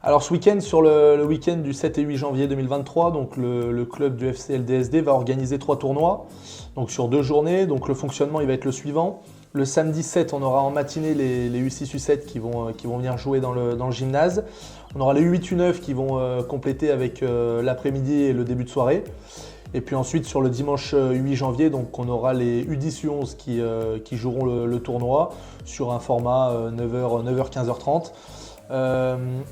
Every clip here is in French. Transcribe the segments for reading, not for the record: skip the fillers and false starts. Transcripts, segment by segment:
Alors ce week-end, sur le week-end du 7 et 8 janvier 2023, donc le club du FC LDSD va organiser 3 tournois, donc sur 2 journées. Donc le fonctionnement il va être le suivant. Le samedi 7, on aura en matinée les U6, U7 qui vont venir jouer dans le gymnase. On aura les U8, U9 qui vont compléter avec l'après-midi et le début de soirée. Et puis ensuite sur le dimanche 8 janvier, donc on aura les U10, U11 qui joueront le tournoi sur un format 9h, 15h30.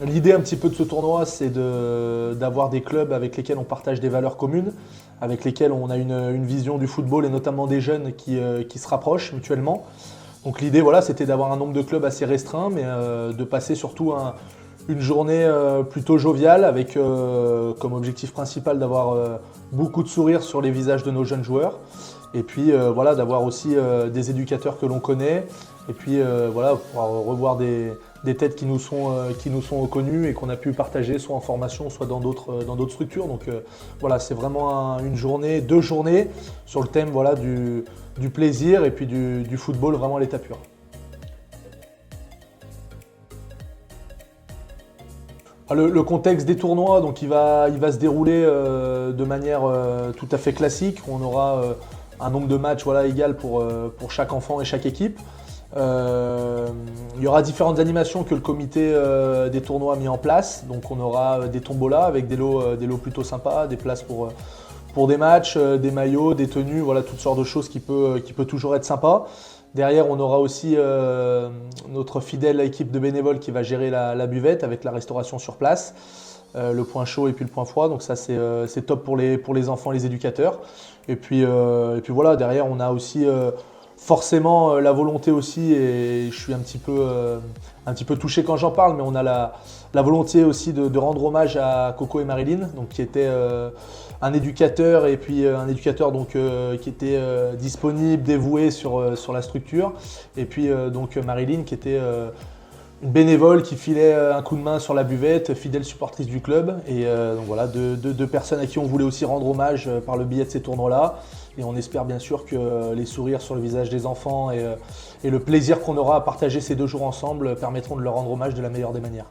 L'idée un petit peu de ce tournoi, c'est d'avoir des clubs avec lesquels on partage des valeurs communes, avec lesquels on a une vision du football et notamment des jeunes qui se rapprochent mutuellement. Donc l'idée, voilà, c'était d'avoir un nombre de clubs assez restreint, mais de passer surtout une journée plutôt joviale avec comme objectif principal d'avoir beaucoup de sourires sur les visages de nos jeunes joueurs. Et puis voilà, d'avoir aussi des éducateurs que l'on connaît. Et puis voilà, pouvoir revoir des têtes qui nous sont reconnues et qu'on a pu partager soit en formation, soit dans d'autres structures. Donc voilà, c'est vraiment une journée, 2 journées sur le thème voilà, du plaisir et puis du football vraiment à l'état pur. Le contexte des tournois, donc il va se dérouler de manière tout à fait classique. On aura un nombre de matchs voilà, égal pour chaque enfant et chaque équipe. Il y aura différentes animations que le comité des tournois a mis en place. Donc on aura des tombolas avec des lots plutôt sympas, des places pour des matchs, des maillots, des tenues, voilà toutes sortes de choses qui peut toujours être sympa. Derrière, on aura aussi notre fidèle équipe de bénévoles qui va gérer la buvette avec la restauration sur place, le point chaud et puis le point froid. Donc ça, c'est top pour les enfants, les éducateurs. Et puis voilà, derrière, on a aussi forcément la volonté aussi, et je suis un petit peu touché quand j'en parle, mais on a la volonté aussi de rendre hommage à Coco et Marilyn, donc qui étaient un éducateur et puis un éducateur donc qui était disponible, dévoué sur la structure, et puis donc Marilyn qui était une bénévole qui filait un coup de main sur la buvette, fidèle supportrice du club. Et donc voilà, deux personnes à qui on voulait aussi rendre hommage par le biais de ces tournois-là. Et on espère bien sûr que les sourires sur le visage des enfants et le plaisir qu'on aura à partager ces 2 jours ensemble permettront de leur rendre hommage de la meilleure des manières.